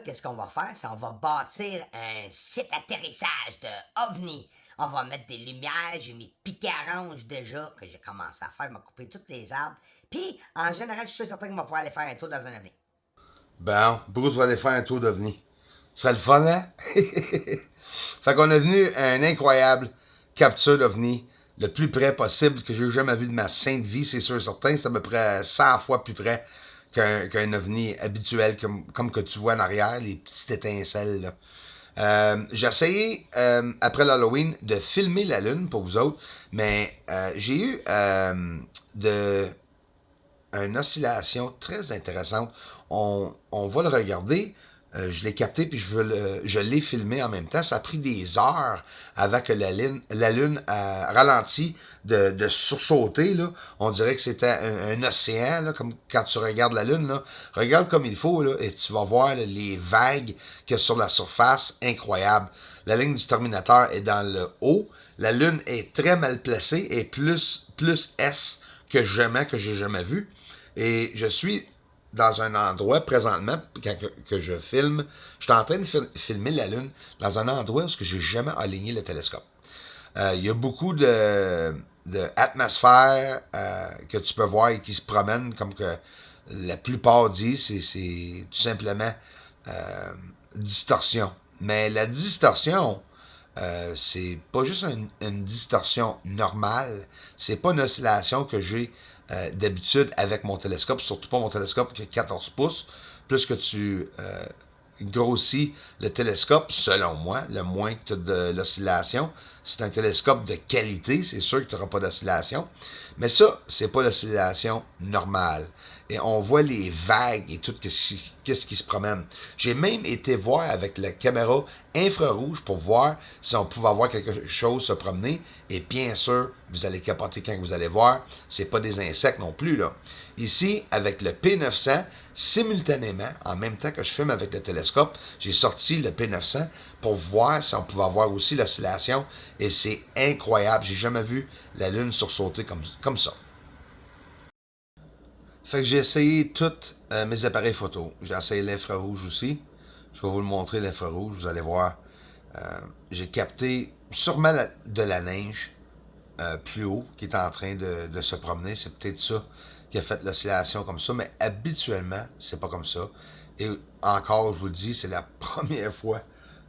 qu'est-ce qu'on va faire? C'est on va bâtir un site atterrissage de OVNI. On va mettre des lumières, j'ai mis piquet orange déjà, que j'ai commencé à faire, m'a coupé tous les arbres. Puis, en général, je suis certain qu'on va pouvoir aller faire un tour dans un OVNI. Bon, Bruce va aller faire un tour d'OVNI. Ce serait le fun, hein? Fait qu'on est venu à un incroyable capture d'OVNI, le plus près possible que j'ai jamais vu de ma sainte vie, c'est sûr et certain. C'est à peu près 100 fois plus près qu'un OVNI habituel, comme que tu vois en arrière, les petites étincelles, là. J'ai essayé, après l'Halloween, de filmer la Lune pour vous autres, mais j'ai eu de une oscillation très intéressante. On va le regarder. Je l'ai capté puis je l'ai filmé en même temps. Ça a pris des heures avant que la Lune a ralenti de sursauter. Là. On dirait que c'était un océan, là, comme quand tu regardes la Lune. Là. Regarde comme il faut là, et tu vas voir là, les vagues qu'il y a sur la surface. Incroyable. La ligne du Terminateur est dans le haut. La Lune est très mal placée et plus S que j'ai jamais vu. Et je suis dans un endroit présentement, que je filme, je suis en train de filmer la Lune dans un endroit où j'ai jamais aligné le télescope. Il y a beaucoup de atmosphère que tu peux voir et qui se promènent, comme que la plupart disent, c'est tout simplement distorsion. Mais la distorsion, c'est pas juste une distorsion normale, c'est pas une oscillation que j'ai d'habitude avec mon télescope, surtout pas mon télescope qui a 14 pouces. Plus que tu grossis le télescope, selon moi, le moins que tu as de l'oscillation. C'est un télescope de qualité, c'est sûr que tu n'auras pas d'oscillation. Mais ça, c'est pas l'oscillation normale. Et on voit les vagues et tout qu'est-ce qui se promène. J'ai même été voir avec la caméra infrarouge pour voir si on pouvait voir quelque chose se promener. Et bien sûr, vous allez capoter quand vous allez voir, c'est pas des insectes non plus là. Ici, avec le P900, simultanément, en même temps que je filme avec le télescope, j'ai sorti le P900 pour voir si on pouvait avoir aussi l'oscillation. Et c'est incroyable. J'ai jamais vu la Lune sursauter comme ça. Fait que j'ai essayé tous mes appareils photo. J'ai essayé l'infrarouge aussi. Je vais vous le montrer, l'infrarouge. Vous allez voir. J'ai capté sûrement de la neige plus haut qui est en train de se promener. C'est peut-être ça qui a fait l'oscillation comme ça. Mais habituellement, c'est pas comme ça. Et encore, je vous le dis, c'est la première fois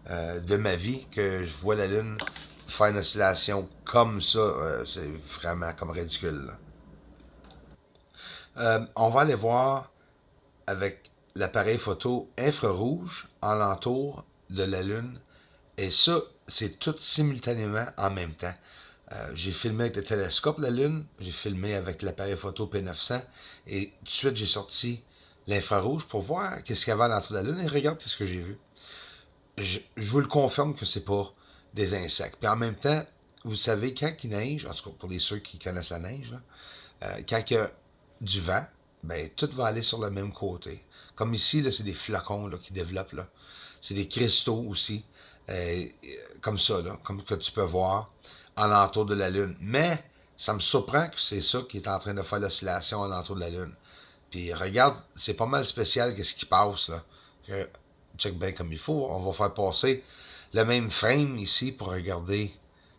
de ma vie que je vois la Lune faire une oscillation comme ça. C'est vraiment comme ridicule. Là. On va aller voir avec l'appareil photo infrarouge en l'entour de la Lune. Et ça, c'est tout simultanément en même temps. J'ai filmé avec le télescope la Lune, j'ai filmé avec l'appareil photo P900 et tout de suite j'ai sorti l'infrarouge pour voir qu'est-ce qu'il y avait à l'entour de la Lune et regarde ce que j'ai vu. Je vous le confirme que c'est pas des insectes. Puis en même temps, vous savez, quand il neige, en tout cas pour les ceux qui connaissent la neige, là, quand il y a du vent, ben, tout va aller sur le même côté. Comme ici, là, c'est des flocons là, qui développent. Là. C'est des cristaux aussi. Comme ça, là, comme que tu peux voir en l'entour de la Lune. Mais ça me surprend que c'est ça qui est en train de faire l'oscillation en l'entour de la Lune. Puis regarde, c'est pas mal spécial qu'est-ce qui passe là. Que, check bien comme il faut. On va faire passer le même frame ici pour regarder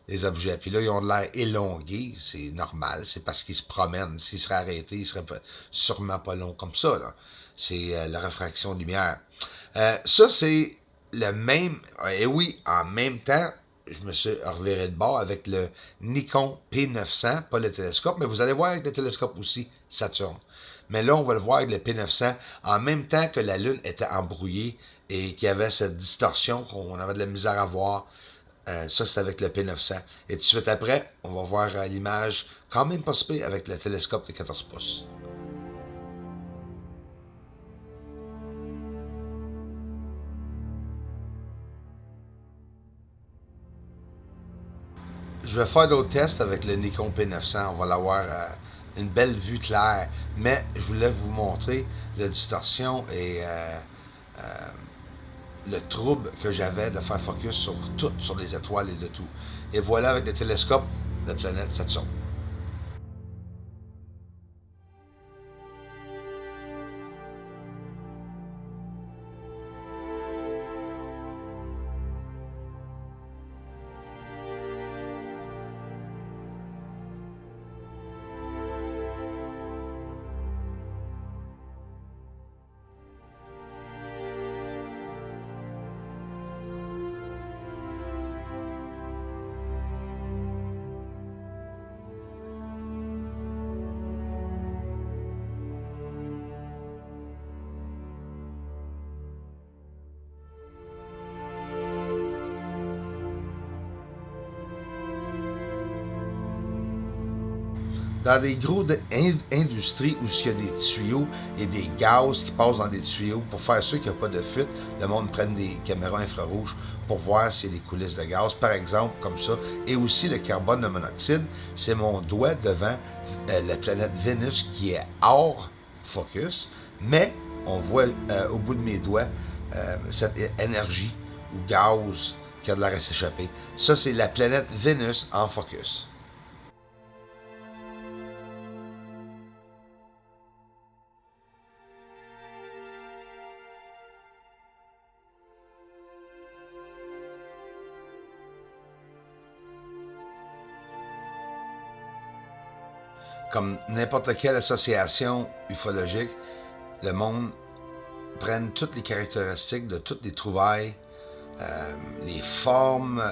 les objets. Puis là, ils ont de l'air élongués. C'est normal. C'est parce qu'ils se promènent. S'ils seraient arrêtés, ils seraient sûrement pas longs comme ça. Là. C'est la réfraction de lumière. Ça, c'est le même. Et oui, en même temps, je me suis reviré de bord avec le Nikon P900, pas le télescope, mais vous allez voir avec le télescope aussi, Saturne. Mais là, on va le voir avec le P900 en même temps que la Lune était embrouillée et qu'il y avait cette distorsion qu'on avait de la misère à voir. Ça, c'est avec le P900. Et tout de suite après, on va voir l'image quand même pas si avec le télescope de 14 pouces. Je vais faire d'autres tests avec le Nikon P900. On va l'avoir une belle vue claire. Mais je voulais vous montrer la distorsion et le trouble que j'avais de faire focus sur tout, sur les étoiles et de tout. Et voilà avec le télescope de planète Saturne. Dans des gros industries où il y a des tuyaux et des gaz qui passent dans des tuyaux, pour faire sûr qu'il n'y a pas de fuite, le monde prenne des caméras infrarouges pour voir s'il y a des coulisses de gaz, par exemple, comme ça. Et aussi le carbone de monoxyde, c'est mon doigt devant la planète Vénus qui est hors focus, mais on voit au bout de mes doigts cette énergie ou gaz qui a de l'air à s'échapper. Ça, c'est la planète Vénus en focus. Comme n'importe quelle association ufologique, le monde prenne toutes les caractéristiques de toutes les trouvailles, les formes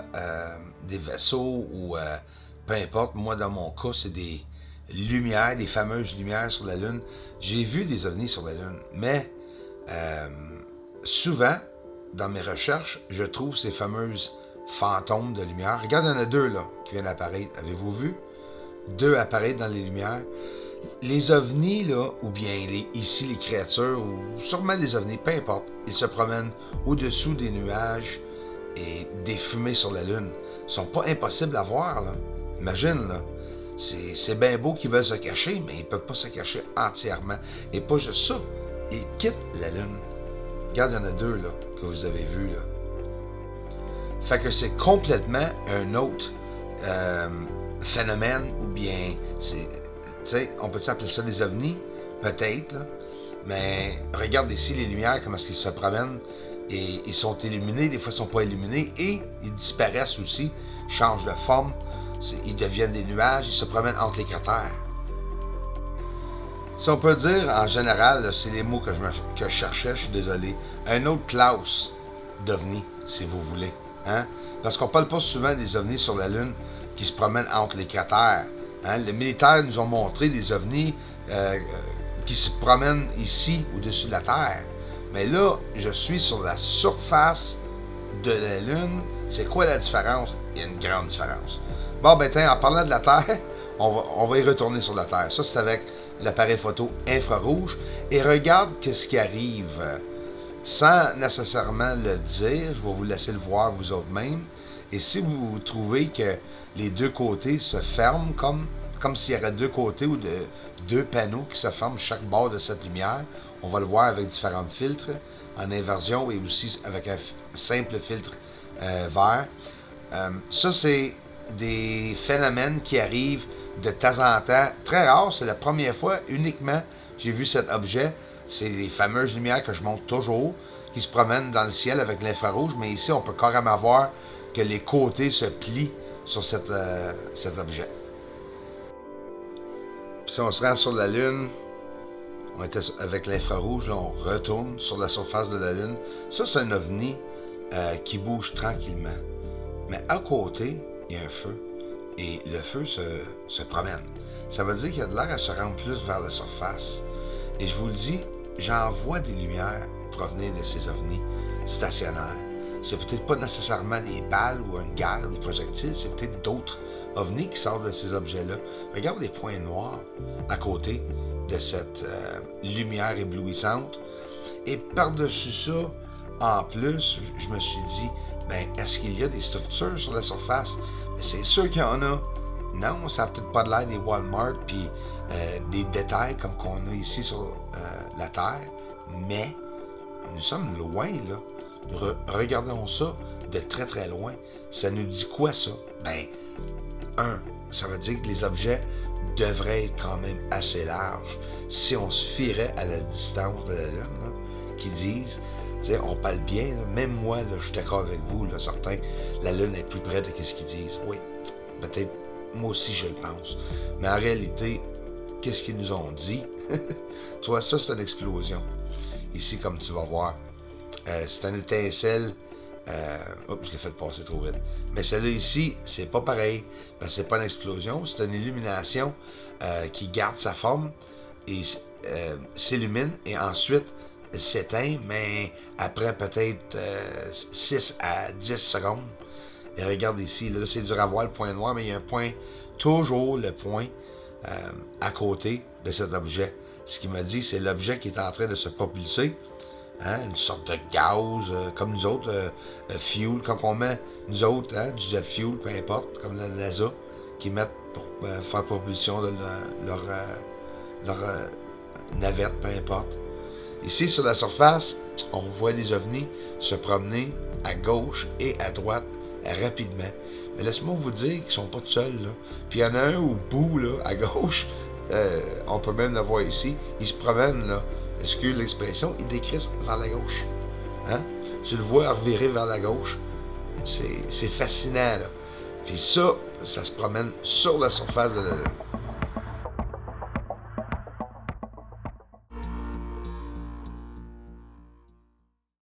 des vaisseaux ou peu importe. Moi, dans mon cas, c'est des lumières, des fameuses lumières sur la Lune. J'ai vu des ovnis sur la Lune, mais souvent, dans mes recherches, je trouve ces fameuses fantômes de lumière. Regarde, il y en a deux là qui viennent apparaître. Avez-vous vu? Deux apparaître dans les lumières. Les ovnis, là, ou bien ici les créatures, ou sûrement des ovnis, peu importe, ils se promènent au-dessous des nuages et des fumées sur la Lune. Ils sont pas impossibles à voir, là. Imagine, là. C'est bien beau qu'ils veulent se cacher, mais ils peuvent pas se cacher entièrement. Et pas juste ça, ils quittent la Lune. Regarde, il y en a deux, là, que vous avez vus, là. Fait que c'est complètement un autre phénomène, ou bien c'est, tu sais, on peut-tu appeler ça des ovnis? Peut-être, là. Mais regarde ici les lumières, comment est-ce qu'ils se promènent. Et ils sont illuminés, des fois ils sont pas illuminés. Et ils disparaissent aussi, changent de forme. Ils deviennent des nuages, ils se promènent entre les cratères. Si on peut dire, en général, là, c'est les mots que je cherchais, je suis désolé. Un autre Klaus d'ovnis, si vous voulez. Hein? Parce qu'on parle pas souvent des ovnis sur la Lune qui se promènent entre les cratères. Hein? Les militaires nous ont montré des ovnis qui se promènent ici, au-dessus de la Terre. Mais là, je suis sur la surface de la Lune. C'est quoi la différence? Il y a une grande différence. Bon, ben tiens, en parlant de la Terre, on va y retourner sur la Terre. Ça, c'est avec l'appareil photo infrarouge. Et regarde qu'est-ce qui arrive. Sans nécessairement le dire, je vais vous laisser le voir vous autres mêmes. Et si vous trouvez que les deux côtés se ferment comme s'il y aurait deux côtés ou deux panneaux qui se ferment chaque bord de cette lumière, on va le voir avec différents filtres en inversion et aussi avec un simple filtre vert. Ça, c'est des phénomènes qui arrivent de temps en temps. Très rare, c'est la première fois uniquement j'ai vu cet objet. C'est les fameuses lumières que je montre toujours, qui se promènent dans le ciel avec l'infrarouge, mais ici, on peut carrément voir que les côtés se plient sur cet objet. Puis si on se rend sur la Lune, on était avec l'infrarouge, là, on retourne sur la surface de la Lune. Ça, c'est un ovni qui bouge tranquillement. Mais à côté, il y a un feu. Et le feu se promène. Ça veut dire qu'il y a de l'air à se rendre plus vers la surface. Et je vous le dis, j'en vois des lumières provenir de ces ovnis stationnaires. C'est peut-être pas nécessairement des balles ou une guerre, des projectiles, c'est peut-être d'autres ovnis qui sortent de ces objets-là. Regarde les points noirs à côté de cette lumière éblouissante. Et par-dessus ça, en plus, je me suis dit, ben, est-ce qu'il y a des structures sur la surface? Ben, c'est sûr qu'il y en a. Non, ça n'a peut-être pas de l'air des Walmart puis des détails comme qu'on a ici sur la Terre, mais nous sommes loin, là. Regardons ça de très très loin. Ça nous dit quoi, ça? Ben, ça veut dire que les objets devraient être quand même assez larges si on se fierait à la distance de la Lune, là, qui disent, tu sais, on parle bien, là, même moi, là, je suis d'accord avec vous, là, certains, la Lune est plus près de ce qu'ils disent. Oui, peut-être, moi aussi je le pense. Mais en réalité, qu'est-ce qu'ils nous ont dit? Tu vois, ça, c'est une explosion. Ici, comme tu vas voir, c'est une étincelle. Oups, je l'ai fait passer trop vite. Mais celle-là ici, c'est pas pareil. Parce que c'est pas une explosion, c'est une illumination qui garde sa forme et s'illumine et ensuite s'éteint, mais après peut-être 6 à 10 secondes. Et regarde ici, là c'est dur à voir le point noir, mais il y a un point, toujours le point à côté de cet objet. Ce qu'il m'a dit, c'est l'objet qui est en train de se propulser, hein, une sorte de gaz, comme nous autres, fuel, quand on met, nous autres, hein, du jet fuel, peu importe, comme la NASA, qui mettent pour faire propulsion de leur navette, peu importe. Ici, sur la surface, on voit les ovnis se promener à gauche et à droite rapidement. Mais laisse-moi vous dire qu'ils sont pas tout seuls, là. Puis il y en a un au bout, là, à gauche. On peut même le voir ici. Il se promène, là. Excuse l'expression, il décrisse vers la gauche. Hein? Tu le vois revirer vers la gauche. C'est fascinant, là. Puis ça se promène sur la surface de la Lune.